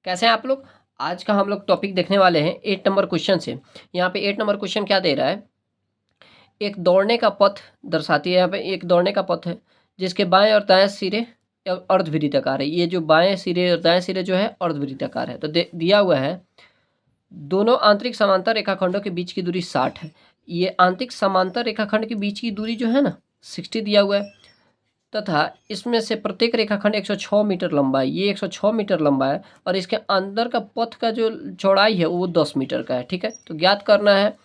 कैसे हैं आप लोग। आज का हम लोग टॉपिक देखने वाले हैं 8 नंबर क्वेश्चन से। यहाँ पे 8 नंबर क्वेश्चन क्या दे रहा है, एक दौड़ने का पथ दर्शाती है। यहाँ पे एक दौड़ने का पथ है जिसके बाएं और दाएं सिरे अर्धवृत्ताकार है। ये जो बाएं सिरे और दाएं सिरे जो है अर्धवृत्ताकार है। तो दिया हुआ है दोनों आंतरिक समांतर रेखाखंडों के बीच की दूरी 60 है। ये आंतरिक समांतर रेखाखंड के बीच की दूरी जो है ना 60 दिया हुआ है, तथा इसमें से प्रत्येक रेखाखंड 106 मीटर लंबा है। ये 106 मीटर लंबा है और इसके अंदर का पथ का जो चौड़ाई है वो 10 मीटर का है। ठीक है, तो ज्ञात करना है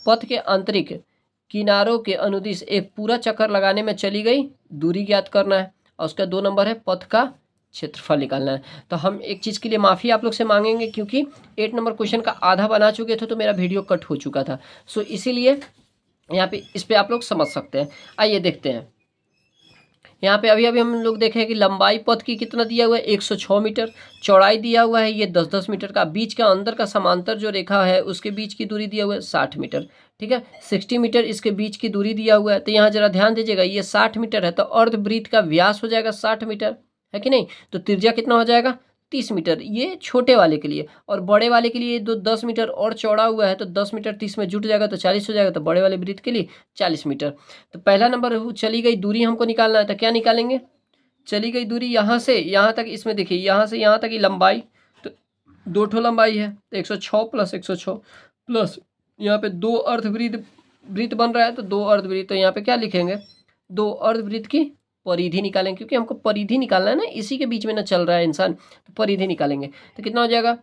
पथ के आंतरिक किनारों के अनुदिश एक पूरा चक्कर लगाने में चली गई दूरी ज्ञात करना है, और उसका 2 नंबर है पथ का क्षेत्रफल निकालना है। तो हम एक चीज़ के लिए माफ़ी आप लोग से मांगेंगे, क्योंकि 8 नंबर क्वेश्चन का आधा बना चुके थे तो मेरा वीडियो कट हो चुका था। सो इसीलिए यहाँ पे इस पर आप लोग समझ सकते हैं। आइए देखते हैं। यहाँ पे अभी अभी हम लोग देखें कि लंबाई पथ की कितना दिया हुआ है 106 मीटर, चौड़ाई दिया हुआ है ये 10-10 मीटर का, बीच का अंदर का समांतर जो रेखा है उसके बीच की दूरी दिया हुआ है 60 मीटर। ठीक है, 60 मीटर इसके बीच की दूरी दिया हुआ है। तो यहाँ जरा ध्यान दीजिएगा, ये 60 मीटर है तो अर्धवृत्त का व्यास हो जाएगा 60 मीटर, है कि नहीं। तो त्रिज्या कितना हो जाएगा 30 मीटर, ये छोटे वाले के लिए। और बड़े वाले के लिए 10 मीटर और चौड़ा हुआ है तो 10 मीटर 30 में जुट जाएगा तो 40 हो जाएगा। तो बड़े वाले वृत्त के लिए 40 मीटर। तो पहला नंबर चली गई दूरी हमको निकालना है, तो क्या निकालेंगे, चली गई दूरी यहाँ से यहाँ तक, इसमें देखिए यहाँ से यहाँ तक की लंबाई, तो 2 ठो लंबाई है तो 106 प्लस 106 प्लस यहाँ पे 2 अर्धवृत्त वृत्त बन रहा है तो 2 अर्धवृत्त। तो यहाँ पे क्या लिखेंगे, 2 अर्धवृत्त की परिधि निकालेंगे, क्योंकि हमको परिधि निकालना है ना, इसी के बीच में ना चल रहा है इंसान, तो परिधि निकालेंगे। तो कितना हो जाएगा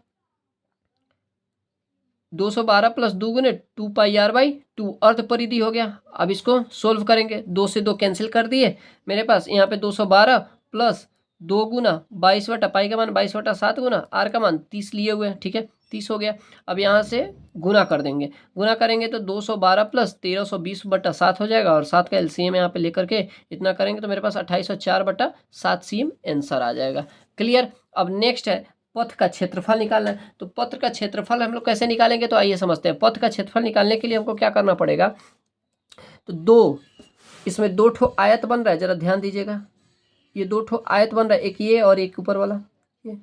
212 प्लस 2 गुने 2 पाई r/2 अर्ध परिधि हो गया। अब इसको सोल्व करेंगे, 2 से 2 कैंसिल कर दिए मेरे पास, यहाँ पे 212 प्लस 2 गुना 22 बटा पाई का मान 22 बटा 7 गुना आर का मान 30 लिए हुए हैं। ठीक है, 30 हो गया। अब यहाँ से गुना कर देंगे, गुना करेंगे तो 212 प्लस 1320 बटा 7 हो जाएगा, और 7 का एलसीएम यहाँ पे लेकर के इतना करेंगे तो मेरे पास 2804 बटा 7 सीएम आंसर आ जाएगा। क्लियर। अब नेक्स्ट है पथ का क्षेत्रफल निकालना है। तो पथ का क्षेत्रफल हम लोग कैसे निकालेंगे, तो आइए समझते हैं। पथ का क्षेत्रफल निकालने के लिए हमको क्या करना पड़ेगा, तो इसमें 2 ठो आयत बन रहा है, जरा ध्यान दीजिएगा। ये 2 ठो आयत बन रहा है, एक ये और एक ऊपर वाला ये,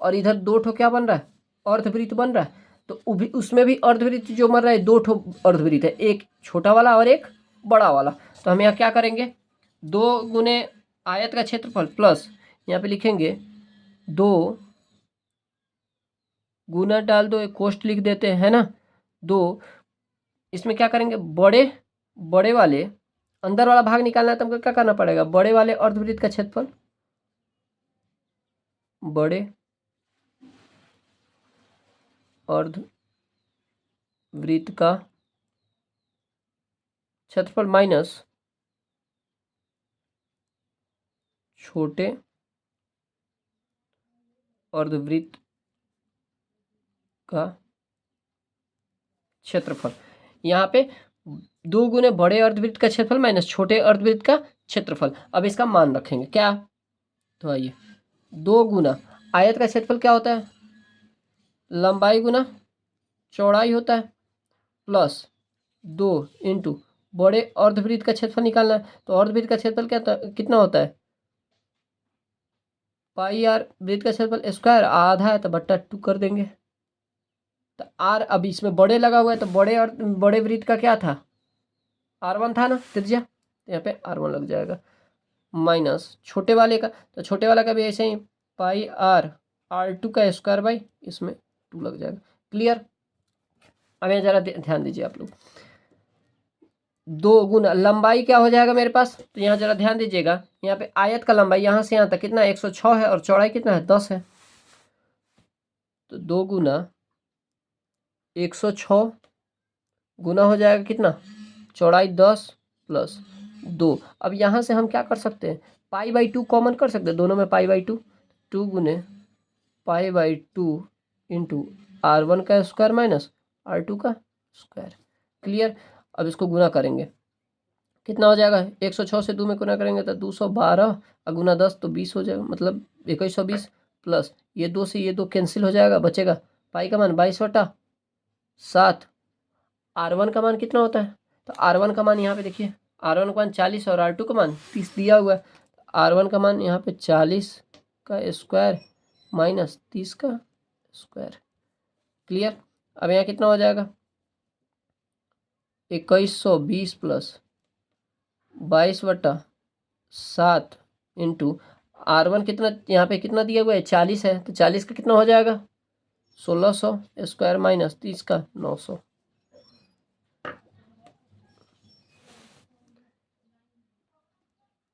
और इधर 2 ठो क्या बन रहा है, अर्धवृत्त बन रहा है। तो उसमें भी अर्धवृत्त जो बन रहा है 2 ठो अर्धवृत्त है, एक छोटा वाला और एक बड़ा वाला। तो हम यहाँ क्या करेंगे, 2 गुने आयत का क्षेत्रफल प्लस यहाँ पे लिखेंगे 2 गुना डाल दो, एक कोष्ठ लिख देते हैं ना 2। इसमें क्या करेंगे, बड़े वाले अंदर वाला भाग निकालना है तो हमको क्या करना पड़ेगा, बड़े वाले अर्धवृत्त का क्षेत्रफल, बड़े अर्धवृत्त का क्षेत्रफल माइनस छोटे अर्धवृत्त का क्षेत्रफल। यहाँ पे 2 गुने बड़े अर्धवृत्त का क्षेत्रफल माइनस छोटे अर्धवृत्त का क्षेत्रफल। अब इसका मान रखेंगे क्या, तो आइए 2 गुना आयत का क्षेत्रफल क्या होता है, लंबाई गुना चौड़ाई होता है, प्लस 2 इंटू बड़े अर्धवृत्त का क्षेत्रफल निकालना है। तो अर्धवृत्त का क्षेत्रफल कितना होता है, पाई r, वृत्त का क्षेत्रफल स्क्वायर आधा है तो बट्टा 2 कर देंगे। तो r, अब इसमें बड़े लगा हुआ है तो बड़े वृत्त का क्या था, r1 था ना त्रिज्या, तो यहाँ पे r1 लग जाएगा, माइनस छोटे वाले का, तो छोटे वाला का भी ऐसे ही पाई r2 का स्क्वायर बाई इसमें 2 लग जाएगा। क्लियर। अब यहाँ जरा ध्यान दीजिए आप लोग, 2 गुना लंबाई क्या हो जाएगा मेरे पास, तो यहाँ जरा ध्यान दीजिएगा, यहाँ पे आयत का लंबाई यहाँ से यहाँ तक कितना 106 है और चौड़ाई कितना है 10 है। तो 2 गुना 106 गुना हो जाएगा कितना, चौड़ाई 10 प्लस 2। अब यहाँ से हम क्या कर सकते हैं, पाई/2 कॉमन कर सकते हैं, दोनों में पाई/2, 2 गुने पाई/2 इंटू r1 का स्क्वायर माइनस r2 का स्क्वायर। क्लियर। अब इसको गुना करेंगे, कितना हो जाएगा, 106 से 2 में गुना करेंगे तो 212 और गुना 10 तो 20 हो जाएगा, मतलब 2120 प्लस ये 2 से ये 2 कैंसिल हो जाएगा, बचेगा पाई का मान 22/7। r1 का मान कितना होता है, तो r1 का मान यहाँ पे देखिए, r1 का मान 40 और r2 का मान 30 दिया हुआ है। r1 का मान यहाँ पे 40 का स्क्वायर माइनस 30 का स्क्वायर। क्लियर। अब यहाँ कितना हो जाएगा 2120 प्लस 22/7 इंटू R1 कितना यहाँ पे कितना दिया हुआ है 40 है, तो 40 का कितना हो जाएगा 1600 स्क्वायर माइनस 30 का 900।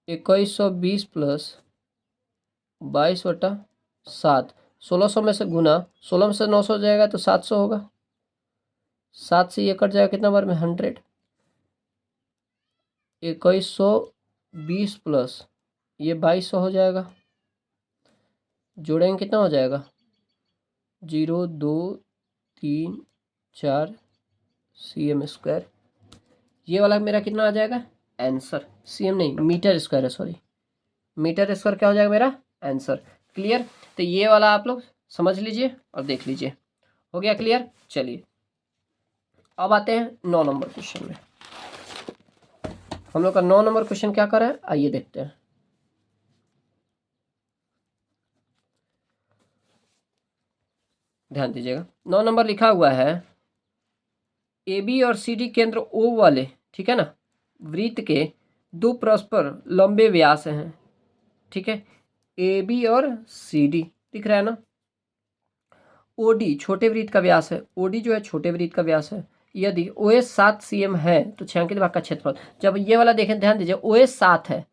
2120 प्लस 22/7, 1600 में से गुना 16 में से 900 हो जाएगा तो 700 होगा। 7 से ये कट जाएगा कितना बार में 100। 2120 प्लस ये 2200 हो जाएगा, जोड़ेंगे कितना हो जाएगा 0 2 3 4 cm स्क्वायर। ये वाला मेरा कितना आ जाएगा आंसर, cm नहीं मीटर स्क्वायर है, सॉरी मीटर स्क्वायर क्या हो जाएगा मेरा आंसर। क्लियर। तो ये वाला आप लोग समझ लीजिए और देख लीजिए, हो गया क्लियर। चलिए अब आते हैं 9 नंबर क्वेश्चन में। हम लोग का 9 नंबर क्वेश्चन क्या कर रहा है आइए देखते हैं। ध्यान दीजिएगा 9 नंबर लिखा हुआ है ए बी और सी डी केंद्र ओ वाले, ठीक है ना, वृत्त के दो परस्पर लंबे व्यास हैं, ठीक है, ए बी और सी डी दिख रहा है ना। ओ डी छोटे वृत्त का व्यास है, ओ डी जो है छोटे वृत्त का व्यास है। यदि ओ एस 7 cm है तो छायांकित भाग का क्षेत्रफल, जब ये वाला देखें ध्यान दीजिए ओ एस 7 है,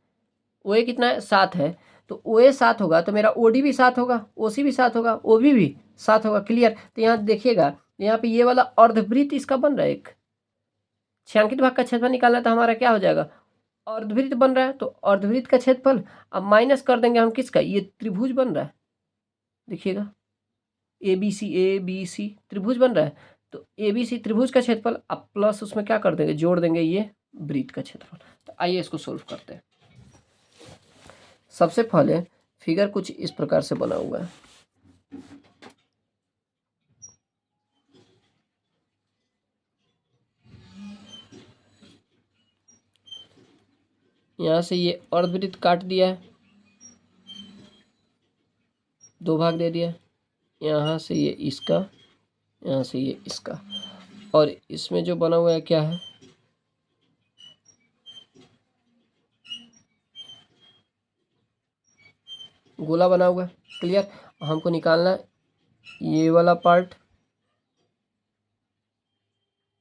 ओ ए कितना है 7 है, तो ओ ए 7 होगा तो मेरा ओ डी भी 7 होगा, ओ सी भी 7 होगा, ओ बी भी 7 होगा। क्लियर। तो यहाँ देखिएगा यहाँ पे ये वाला अर्धवृत्त इसका बन रहा है एक, छायांकित भाग का क्षेत्रफल निकालना तो हमारा क्या हो जाएगा अर्धवृत्त बन रहा है, तो अर्धवृत्त का क्षेत्रफल अब माइनस कर देंगे हम किसका, ये त्रिभुज बन रहा है, देखिएगा ए बी सी त्रिभुज बन रहा है, तो ए बी सी त्रिभुज का क्षेत्रफल अब प्लस उसमें क्या कर देंगे जोड़ देंगे ये वृत्त का क्षेत्रफल। तो आइए इसको सोल्व करते हैं। सबसे पहले फिगर कुछ इस प्रकार से बना हुआ है, यहाँ से ये अर्धवृत्त काट दिया है, दो भाग दे दिया, यहाँ से ये इसका, यहाँ से ये इसका, और इसमें जो बना हुआ है क्या है गोला बना हुआ है। क्लियर। हमको निकालना है ये वाला पार्ट,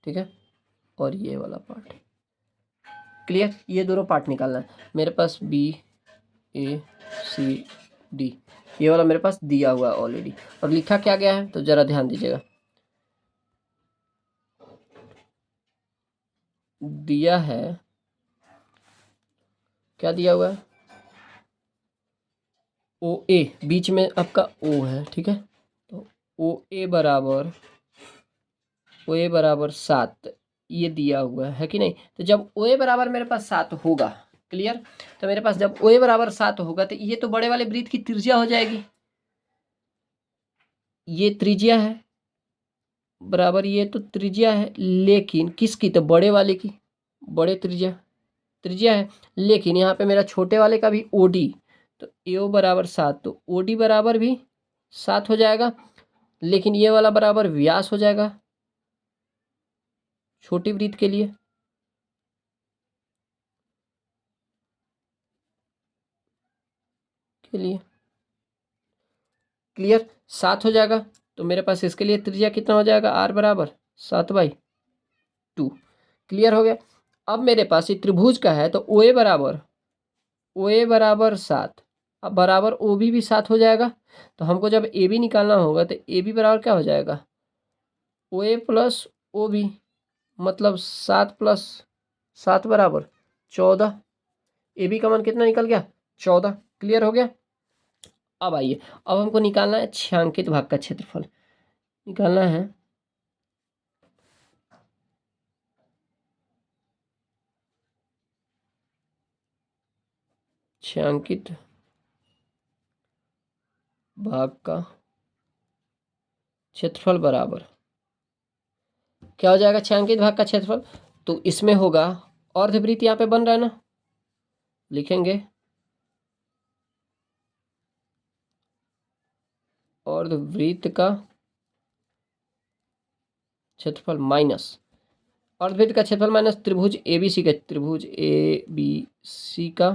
ठीक है, और ये वाला पार्ट। क्लियर। ये दोनों पार्ट निकालना है। मेरे पास बी ए सी डी ये वाला मेरे पास दिया हुआ है ऑलरेडी, और लिखा क्या गया है तो जरा ध्यान दीजिएगा, दिया है क्या दिया हुआ है ओ ए, बीच में आपका ओ है, ठीक है, तो ओ ए बराबर 7 ये दिया हुआ है कि नहीं। तो जब ओ ए बराबर मेरे पास 7 होगा, क्लियर, तो मेरे पास जब ओ ए बराबर 7 होगा तो ये तो बड़े वाले वृत्त की त्रिज्या हो जाएगी, ये त्रिज्या है बराबर, ये तो त्रिज्या है लेकिन किसकी, तो बड़े वाले की, बड़े त्रिज्या है, लेकिन यहाँ पे मेरा छोटे वाले का भी ओ डी, तो ए ओ बराबर 7 तो ओ डी बराबर भी 7 हो जाएगा, लेकिन ये वाला बराबर व्यास हो जाएगा छोटी वृत्त के लिए। क्लियर। 7 हो जाएगा तो मेरे पास इसके लिए त्रिज्या कितना हो जाएगा आर बराबर 7/2। क्लियर हो गया। अब मेरे पास ये त्रिभुज का है तो ओ ए बराबर 7, अब बराबर ओ बी भी 7 हो जाएगा, तो हमको जब ए बी निकालना होगा तो ए बी बराबर क्या हो जाएगा ओ ए प्लस ओ बी, मतलब 7 + 7 बराबर 14, ए बी का मान कितना निकल गया 14। क्लियर हो गया। अब आइए, अब हमको निकालना है छायांकित भाग का क्षेत्रफल, निकालना है छायांकित भाग का क्षेत्रफल बराबर क्या हो जाएगा छायांकित भाग का क्षेत्रफल, तो इसमें होगा अर्धवृत्त यहाँ पे बन रहा है ना, लिखेंगे अर्धवृत्त का क्षेत्रफल माइनस अर्धवृत्त का क्षेत्रफल माइनस त्रिभुज एबीसी का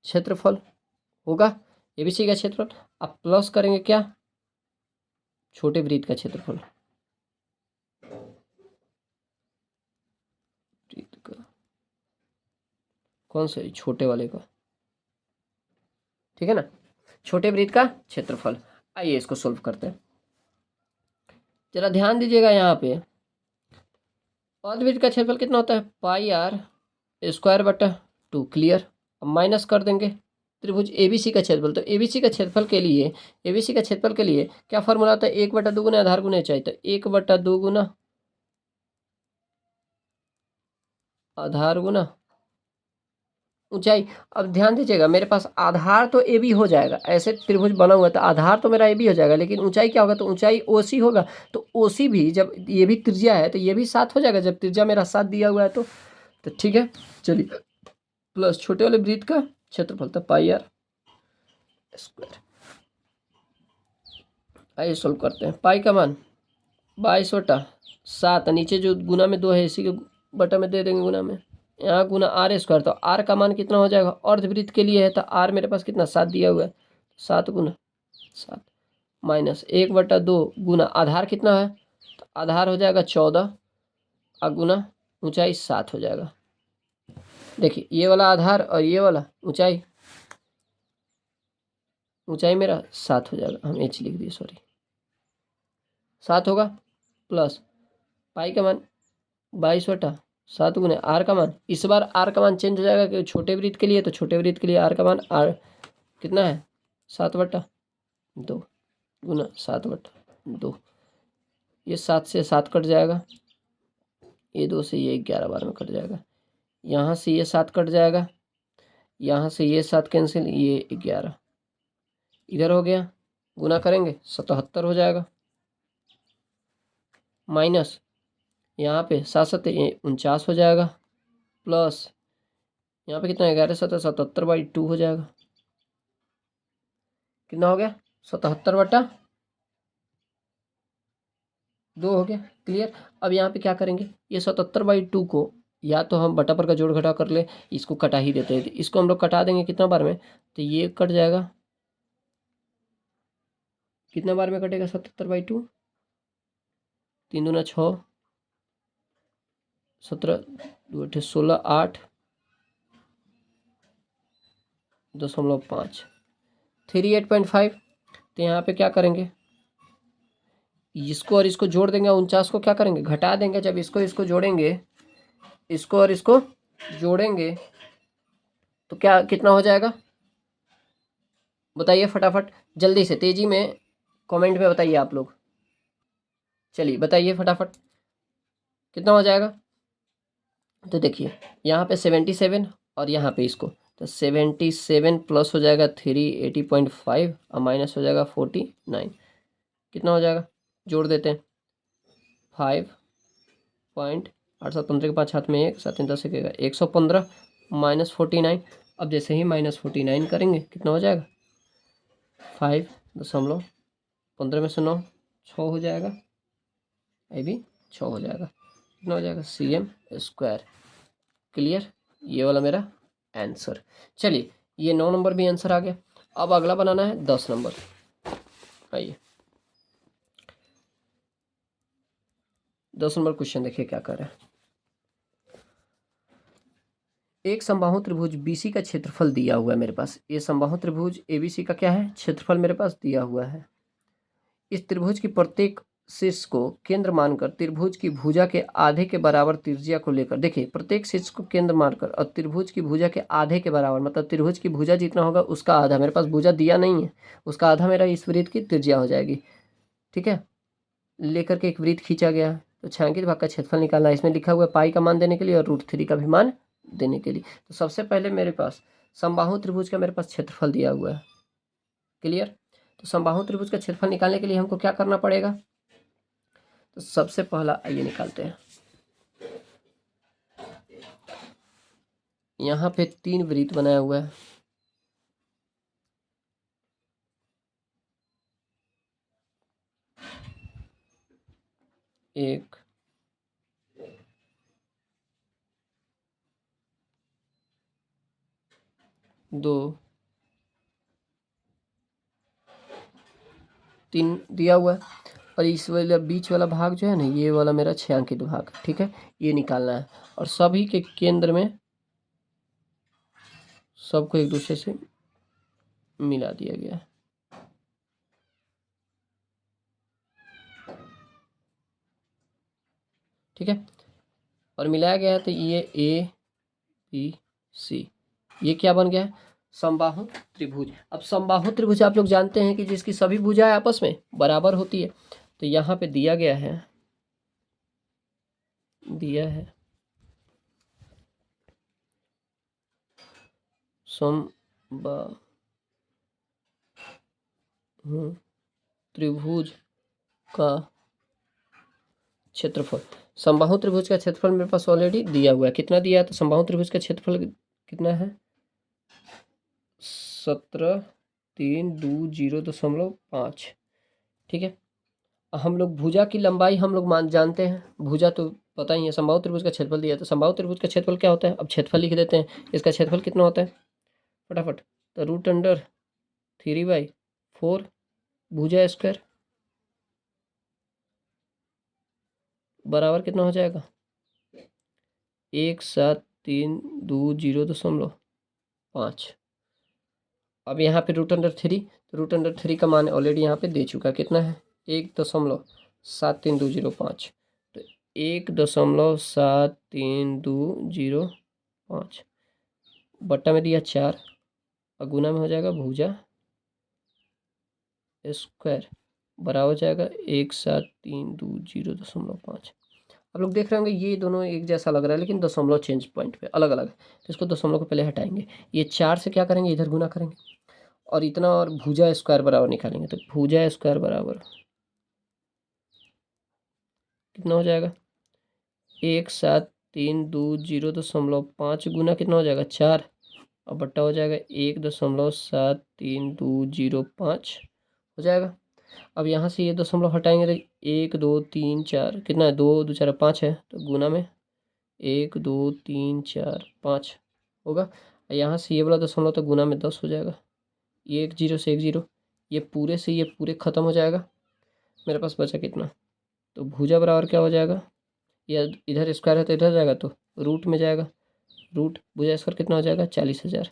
क्षेत्रफल होगा। एबीसी का क्षेत्रफल अब प्लस करेंगे क्या, छोटे वृत्त का क्षेत्रफल, कौन सा, छोटे वाले का, ठीक है ना, छोटे वृत्त का क्षेत्रफल। आइए इसको सोल्व करते हैं। जरा ध्यान दीजिएगा, यहाँ पे अर्धवृत्त का क्षेत्रफल कितना होता है, पाई आर स्क्वायर बटा 2। क्लियर। अब माइनस कर देंगे त्रिभुज एबीसी का क्षेत्रफल। तो एबीसी का क्षेत्रफल के लिए, एबीसी का क्षेत्रफल के लिए क्या फॉर्मूला होता है, 1/2 गुना आधार गुना ऊंचाई। तो 1/2 गुना आधार गुना ऊंचाई। अब ध्यान दीजिएगा, मेरे पास आधार तो ए बी हो जाएगा, ऐसे त्रिभुज बना हुआ है तो आधार तो मेरा ए बी हो जाएगा, लेकिन ऊंचाई क्या होगा, तो ऊंचाई ओ सी होगा। तो ओ सी भी, जब ये भी त्रिज्या है तो ये भी 7 हो जाएगा, जब त्रिज्या मेरा 7 दिया हुआ है तो ठीक है। चलिए, प्लस छोटे वाले वृत्त का क्षेत्रफल था पाई आर स्क्वायर। आइए सोल्व करते हैं। पाई का मान 22/7, नीचे जो गुना में 2 है इसी के बटा में दे देंगे गुना में, यहाँ गुना आर स्क्वायर। तो आर का मान कितना हो जाएगा, अर्धवृत्त के लिए है तो आर मेरे पास कितना, 7 दिया हुआ है, 7 गुना 7 माइनस 1/2 गुना आधार कितना है, तो आधार हो जाएगा 14 और गुना ऊंचाई 7 हो जाएगा। देखिए ये वाला आधार और ये वाला ऊंचाई, ऊंचाई मेरा 7 हो जाएगा, हम एच लिख दिए, सॉरी 7 होगा। प्लस पाई का मान 22/7 गुना आर का मान, इस बार आर का मान चेंज हो जाएगा कि छोटे वृत्त के लिए, तो छोटे वृत्त के लिए आर का मान आर कितना है, 7/2 गुना 7/2। ये 7 से 7 कट जाएगा, ये 2 से ये 11 बार में कट जाएगा, यहाँ से ये 7 कट जाएगा, यहाँ से ये 7 कैंसिल, ये 11 इधर हो गया, गुना करेंगे 77 हो जाएगा, माइनस यहाँ पे 7 7 49 हो जाएगा, प्लस यहाँ पे कितना, 11 7 77/2 हो जाएगा। कितना हो गया, 77/2 हो गया। क्लियर। अब यहाँ पे क्या करेंगे, ये 77/2 को या तो हम बटा पर का जोड़ घटा कर ले, इसको कटा ही देते हैं, इसको हम लोग कटा देंगे कितना बार में, तो ये कट जाएगा, कितना बार में कटेगा 77/2, 3 दूना 6, 17 2 8 16 8.5 38.5। तो यहाँ पे क्या करेंगे, इसको और इसको जोड़ देंगे, 49 को क्या करेंगे, घटा देंगे। जब इसको जोड़ेंगे, इसको और इसको जोड़ेंगे तो क्या कितना हो जाएगा, बताइए फटाफट, जल्दी से तेजी में कमेंट में बताइए आप लोग, चलिए बताइए फटाफट कितना हो जाएगा। तो देखिए यहाँ पे 77 और यहाँ पे इसको, तो 77 प्लस हो जाएगा 380.5 और माइनस हो जाएगा 49, कितना हो जाएगा, जोड़ देते हैं 5.8 7 15 के 5 हाथ में 1 7 10 एक 115 माइनस 49। अब जैसे ही माइनस 49 करेंगे कितना हो जाएगा, 5.15 में से 9 6 हो जाएगा, ये भी 6 हो जाएगा, कितना हो जाएगा, cm स्क्वायर। क्लियर, ये वाला मेरा आंसर। चलिए ये 9 नंबर भी आंसर आ गया। अब अगला बनाना है 10 नंबर। आइए 10 नंबर क्वेश्चन देखिए क्या कर रहा है। एक समबाहु त्रिभुज बीसी का क्षेत्रफल दिया हुआ है मेरे पास। ये समबाहु त्रिभुज एबीसी का क्या है, क्षेत्रफल मेरे पास दिया हुआ है। इस त्रिभुज की प्रत्येक शीर्ष को केंद्र मानकर त्रिभुज की भुजा के आधे के बराबर त्रिज्या को लेकर, देखिए प्रत्येक शीर्ष को केंद्र मानकर और त्रिभुज की भुजा के आधे के बराबर, मतलब त्रिभुज की भुजा जितना होगा उसका आधा, मेरे पास भुजा दिया नहीं है, उसका आधा मेरा इस वृत्त की त्रिज्या हो जाएगी, ठीक है, लेकर के एक वृत्त खींचा गया है। तो छायांकित भाग का क्षेत्रफल निकालना है। इसमें लिखा हुआ है पाई का मान देने के लिए और √3 का भी मान देने के लिए। तो सबसे पहले मेरे पास समबाहु त्रिभुज का मेरे पास क्षेत्रफल दिया हुआ है। क्लियर। तो समबाहु त्रिभुज का क्षेत्रफल निकालने के लिए हमको क्या करना पड़ेगा, तो सबसे पहला आइए निकालते हैं। यहाँ पे 3 वृत्त बनाया हुआ है, 1 2 3 दिया हुआ है। और इस वाला बीच वाला भाग जो है ना, ये वाला मेरा छायांकित भाग, ठीक है, ये निकालना है। और सभी के केंद्र में सबको एक दूसरे से मिला दिया गया है। ठीक है, और मिलाया गया है तो ये ए बी सी, ये क्या बन गया है? समबाहु त्रिभुज। अब समबाहु त्रिभुज आप लोग जानते हैं कि जिसकी सभी भुजाएं आपस में बराबर होती है। तो यहाँ पे दिया गया है, दिया है समबाहु त्रिभुज का क्षेत्रफल। समबाहु त्रिभुज का क्षेत्रफल मेरे पास ऑलरेडी दिया हुआ है। कितना दिया है? तो समबाहु त्रिभुज का क्षेत्रफल कितना है? 17,320.5। ठीक है, हम लोग भुजा की लंबाई हम लोग जानते हैं, भुजा तो पता ही है। समबाहु त्रिभुज का क्षेत्रफल दिया है, तो समबाहु त्रिभुज का क्षेत्रफल क्या होता है? अब क्षेत्रफल लिख देते हैं। इसका क्षेत्रफल कितना होता है फटाफट? तो √3/4 भुजा स्क्वायर बराबर कितना हो जाएगा? 17,320.5। अब यहाँ पे √3, तो √3 का मान ऑलरेडी यहाँ पे दे चुका, कितना है? 1.73205। तो 1.73205 बट्टा में दिया 4 और गुना में हो जाएगा भुजा स्क्वायर बराबर हो जाएगा 1,732.5। आप लोग देख रहे होंगे ये दोनों एक जैसा लग रहा है, लेकिन दशमलव चेंज पॉइंट पे अलग अलग है। तो इसको दशमलव को पहले हटाएंगे, ये 4 से क्या करेंगे? इधर गुना करेंगे और इतना, और भुजा स्क्वायर बराबर निकालेंगे। तो भुजा स्क्वायर बराबर कितना हो जाएगा? 1,732.5 गुना कितना हो जाएगा? 4 और बट्टा हो जाएगा 1.73205 हो जाएगा। अब यहाँ से ये दशमलव हटाएंगे तो 1 2 3 4 कितना है? 2 2 4 5 है, तो गुना में 1 2 3 4 5 होगा। यहाँ से ये वाला दशमलव तो गुना में 10 हो जाएगा। ये 1 0 से 1 0, ये पूरे से ये पूरे ख़त्म हो जाएगा। मेरे पास बचा कितना? तो भुजा बराबर क्या हो जाएगा? या इधर स्क्वायर है तो इधर जाएगा, तो रूट में जाएगा। रूट भुजा स्क्वायर कितना हो जाएगा? 40,000।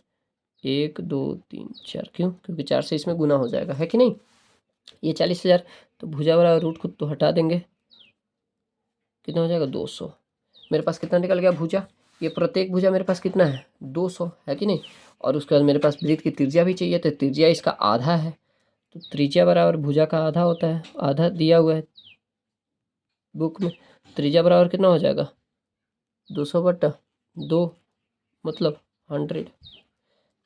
1 2 3 4, क्यों? क्योंकि 4 से इसमें गुना हो जाएगा, है कि नहीं? ये 40,000, तो भुजा बराबर रूट को तो हटा देंगे, कितना हो जाएगा? 200। मेरे पास कितना निकल गया भुजा? ये प्रत्येक भुजा मेरे पास कितना है? 200, है कि नहीं? और उसके बाद मेरे पास वृत्त की त्रिज्या भी चाहिए, तो त्रिज्या इसका आधा है, तो त्रिज्या बराबर भुजा का आधा होता है। आधा दिया हुआ है बुक में। त्रिज्या बराबर कितना हो जाएगा? 200/2, मतलब 100।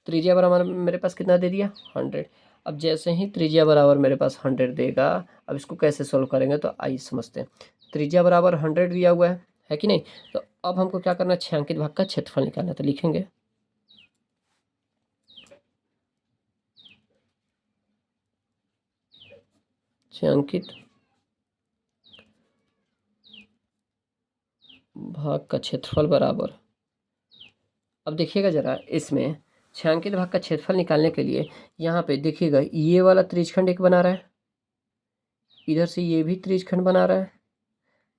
त्रिज्या बराबर मेरे पास कितना दे दिया? 100। अब जैसे ही त्रिज्या बराबर मेरे पास 100 देगा, अब इसको कैसे सोल्व करेंगे? तो आइए समझते हैं। त्रिज्या बराबर 100 दिया हुआ है कि नहीं? तो अब हमको क्या करना है? छायांकित भाग का क्षेत्रफल निकालना है। तो लिखेंगे छायांकित भाग का क्षेत्रफल बराबर, अब देखिएगा जरा, इसमें छायांकित भाग का क्षेत्रफल निकालने के लिए यहाँ पे देखिएगा, ये वाला त्रिज्यखंड एक बना रहा है, इधर से ये भी त्रिज्यखंड बना रहा है,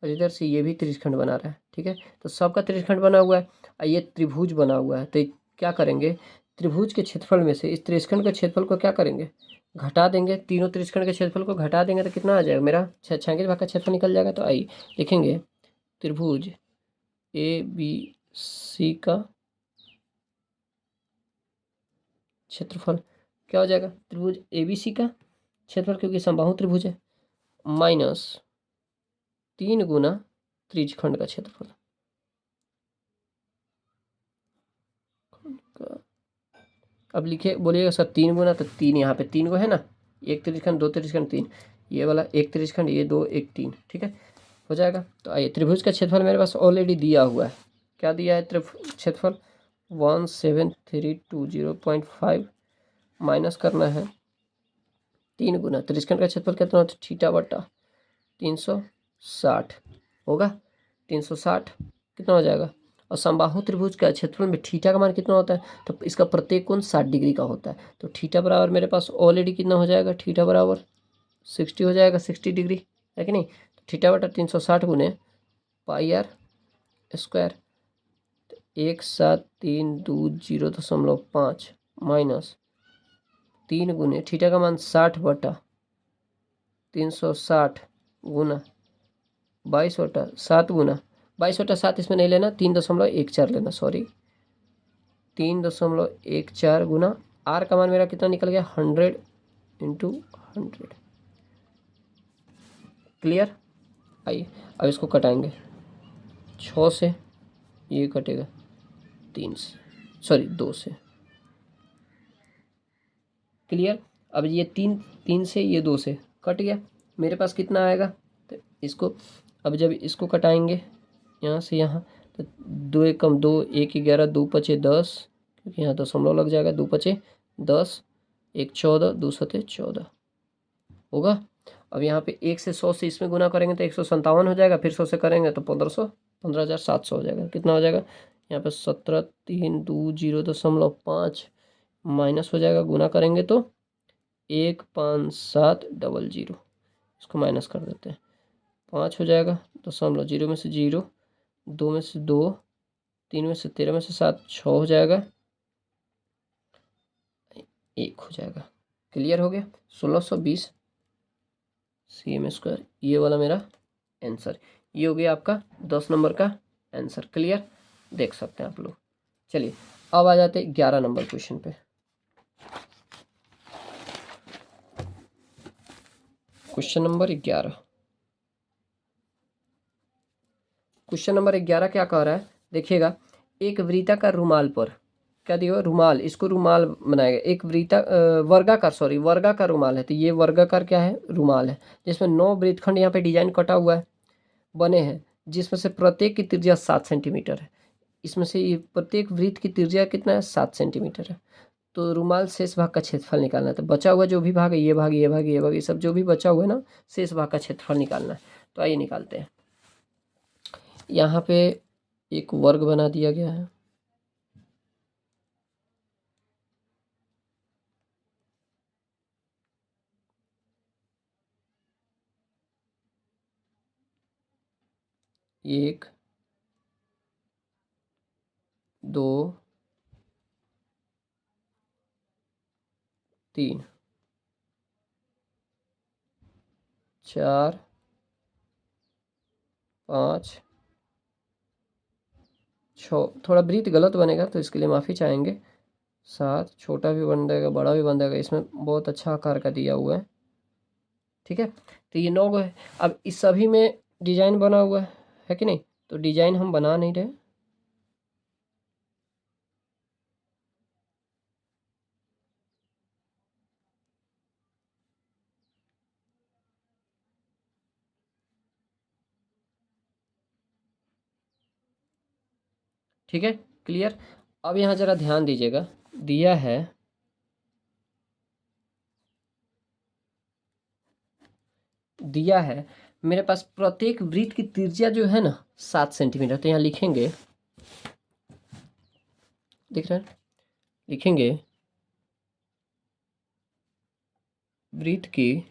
और इधर से ये भी त्रिज्यखंड बना रहा है। ठीक है, तो सबका त्रिज्यखंड बना हुआ है और ये त्रिभुज बना हुआ है। तो क्या करेंगे? त्रिभुज के क्षेत्रफल में से इस त्रिज्यखंड के क्षेत्रफल को क्या करेंगे? घटा देंगे। तीनों त्रिज्यखंड के क्षेत्रफल को घटा देंगे तो कितना आ जाएगा? मेरा छायांकित भाग का क्षेत्रफल निकल जाएगा। तो आइए लिखेंगे त्रिभुज ए बी सी का क्षेत्रफल क्या हो जाएगा? त्रिभुज ए बी सी का क्षेत्रफल, क्योंकि समबाहु त्रिभुज है, माइनस 3 गुना त्रिज्यखंड का क्षेत्रफल। अब लिखे, बोलिएगा सर 3 गुना, तो 3 यहाँ पे 3 गो है ना, एक त्रिज्यखंड, 2 त्रिज्यखंड, 3, ये वाला एक त्रिज्यखंड, ये 2 1 3। ठीक है, हो जाएगा। तो आइए, त्रिभुज का क्षेत्रफल मेरे पास ऑलरेडी दिया हुआ है। क्या दिया है? क्षेत्रफल 17,320.5 माइनस करना है 3 गुना त्रिज्यखंड का क्षेत्रफल कितना होता है? θ/360 60 होगा, 360 कितना हो जाएगा। और समबाहु त्रिभुज का क्षेत्रफल में थीटा का मान कितना होता है, तो इसका प्रत्येक कोण 60 डिग्री का होता है। तो थीटा बराबर मेरे पास ऑलरेडी कितना हो जाएगा, थीटा बराबर 60 हो जाएगा, 60 डिग्री है कि नहीं। तो थीटा बटा 360 गुने पाई आर स्क्वायर, 1732.05 माइनस 3 गुने थीटा का मान 60 बटा 360 गुना 22 बटा 7 गुना 22 बटा 7 इसमें नहीं लेना, 3.14 लेना, सॉरी 3.14 गुना आर का मान मेरा कितना निकल गया, 100 इंटू 100। क्लियर। आइए अब इसको कटाएंगे, 6 से ये कटेगा 3 से, सॉरी 2 से। क्लियर। अब ये 3 से ये 2 से कट गया, मेरे पास कितना आएगा, तो इसको अब जब इसको कटाएंगे यहाँ से यहाँ, तो 2 एक कम 2, 1 11, 2 पचे 10, क्योंकि यहाँ दशमलव लग जाएगा, 2 पचे 10, 1 14, 2 सते 14 होगा। अब यहाँ पे 1 से 100 से इसमें गुना करेंगे तो 157 हो जाएगा, फिर 100 से करेंगे तो 15,700 हो जाएगा। कितना हो जाएगा यहाँ पे 17,320.5 माइनस हो जाएगा, गुना करेंगे तो 15700, इसको माइनस कर देते हैं, 5 हो जाएगा, 0 में से 0, 2 में से 2, 3 में से 13 में से 7, 6 हो जाएगा, 1 हो जाएगा। क्लियर हो गया। 1620 cm², ये वाला मेरा आंसर, ये हो गया आपका 10 नंबर का आंसर। क्लियर, देख सकते हैं आप लोग। चलिए अब आ जाते 11 नंबर क्वेश्चन पे। क्वेश्चन नंबर 11, क्वेश्चन नंबर 11 क्या कह रहा है, देखिएगा। एक वृत्ताकार रुमाल पर क्या दिया, रुमाल, इसको रुमाल बनाएगा, एक वर्गाकार, सॉरी वर्गाकार रुमाल है, तो ये वर्गाकार क्या है, रुमाल है, जिसमें 9 वृत्तखंड यहाँ पे डिजाइन कटा हुआ है, बने हैं, जिसमें से प्रत्येक की त्रिज्या 7 सेंटीमीटर है। इसमें से ये प्रत्येक वृत्त की त्रिज्या कितना है, 7 सेंटीमीटर है। तो रुमाल शेष भाग का क्षेत्रफल निकालना है, तो बचा हुआ जो भी भाग है, ये भाग, ये भाग, ये भाग, ये सब जो भी बचा हुआ है ना, शेष भाग का क्षेत्रफल निकालना है। तो आइए निकालते हैं। यहाँ पे एक वर्ग बना दिया गया है, एक, 2, 3, 4, 5, 6, थोड़ा वृत्त गलत बनेगा तो इसके लिए माफ़ी चाहेंगे, 7, छोटा भी बन जाएगा, बड़ा भी बन जाएगा, इसमें बहुत अच्छा आकार का दिया हुआ है। ठीक है, तो ये 9 है। अब इस सभी में डिजाइन बना हुआ है कि नहीं, तो डिजाइन हम बना नहीं रहे, ठीक है। क्लियर। अब यहाँ जरा ध्यान दीजिएगा, दिया है मेरे पास प्रत्येक वृत्त की त्रिज्या जो है ना 7 सेंटीमीटर, तो यहाँ लिखेंगे, दिख रहा है, लिखेंगे वृत्त की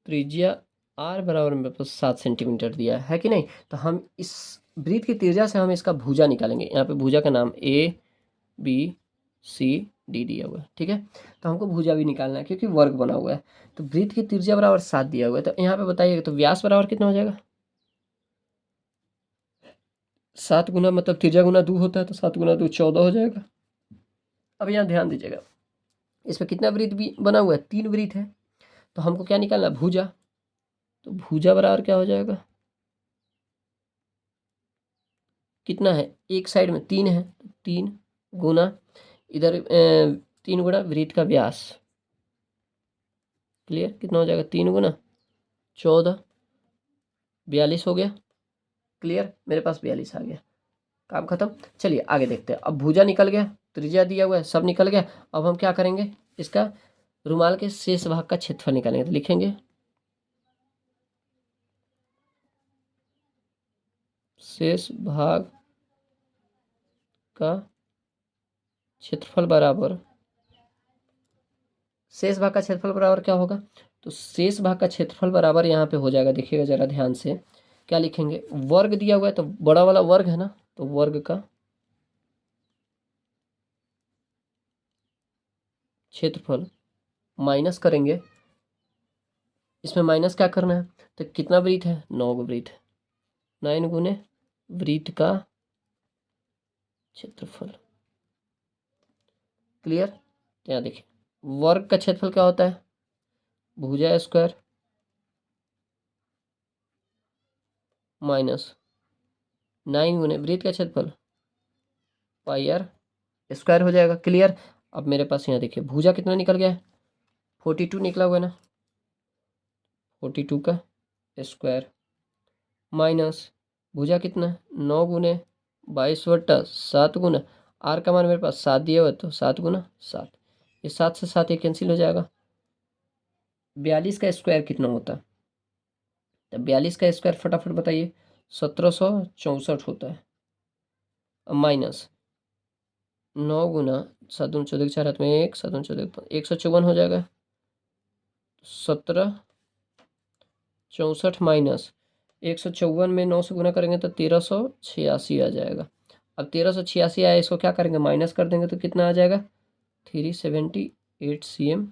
त्रिज्या r बराबर मेरे पास 7 सेंटीमीटर दिया है कि नहीं। तो हम इस वृत्त की त्रिज्या से हम इसका भुजा निकालेंगे। यहाँ पे भुजा का नाम ABCD दिया हुआ है, ठीक है। तो हमको भुजा भी निकालना है क्योंकि वर्ग बना हुआ है। तो वृत्त की त्रिज्या बराबर 7 दिया हुआ है, तो यहाँ पे बताइए, तो व्यास बराबर कितना हो जाएगा, 7 गुना, मतलब त्रिज्या गुना 2 होता है, तो 7 गुना 2 14 हो जाएगा। अब यहाँ ध्यान दीजिएगा, इसमें कितना वृत्त भी बना हुआ है, 3 वृत्त है, तो हमको क्या निकालना है, भुजा। तो भुजा बराबर क्या हो जाएगा, कितना है, एक साइड में 3 है, 3 गुना इधर 3 गुना वृत्त का व्यास। क्लियर, कितना हो जाएगा, 3 गुना 14, 42 हो गया। क्लियर, मेरे पास 42 आ गया, काम खत्म। चलिए आगे देखते हैं। अब भुजा निकल गया, त्रिज्या दिया हुआ है, सब निकल गया। अब हम क्या करेंगे, इसका रुमाल के शेष भाग का क्षेत्रफल निकालेंगे। तो लिखेंगे शेष भाग का क्षेत्रफल बराबर, शेष भाग का क्षेत्रफल बराबर क्या होगा? तो शेष भाग का क्षेत्रफल बराबर यहाँ पे हो जाएगा, देखिएगा जरा ध्यान से, क्या लिखेंगे? वर्ग दिया हुआ है तो बड़ा वाला वर्ग है ना, तो वर्ग का क्षेत्रफल माइनस करेंगे, इसमें माइनस क्या करना है? तो कितना वृत्त है? 9 वृत्त है, 9 गुने वृत्त का क्षेत्रफल। क्लियर? तो यहाँ देखिए वर्ग का क्षेत्रफल क्या होता है? भुजा स्क्वायर माइनस 9 गुने वृत्त का क्षेत्रफल पाई आर स्क्वायर हो जाएगा। क्लियर? अब मेरे पास यहाँ देखिए भुजा कितना निकल गया है? 42 निकला हुआ है ना, 42 का स्क्वायर माइनस भुजा कितना है? 9 गुने 22/7 गुना आर का मान मेरे पास 7 दिया हुआ है, तो 7 गुना 7, ये 7 से 7 ये कैंसिल हो जाएगा। 42 का स्क्वायर कितना होता है? तो 42 का स्क्वायर फटाफट बताइए, 1764 होता है। माइनस 9 गुना 7 दूनी 14 4 हाथ में 1 7 दूनी 14 154 हो जाएगा। 1764 माइनस 154 में 9 से गुना करेंगे तो 1386 आ जाएगा। अब 1386 आया, इसको क्या करेंगे? माइनस कर देंगे तो कितना आ जाएगा? 378 cm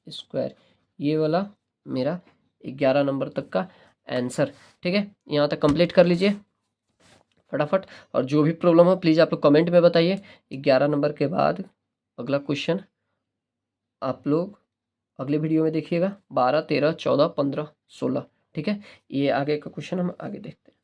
स्क्वायर। ये वाला मेरा 11 नंबर तक का आंसर। ठीक है, यहाँ तक कंप्लीट कर लीजिए फटाफट, और जो भी प्रॉब्लम हो प्लीज़ आप लोग कमेंट में बताइए। 11 नंबर के बाद अगला क्वेश्चन आप लोग अगले वीडियो में देखिएगा, 12 13 14 15 16। ठीक है, ये आगे का क्वेश्चन हम आगे देखते हैं।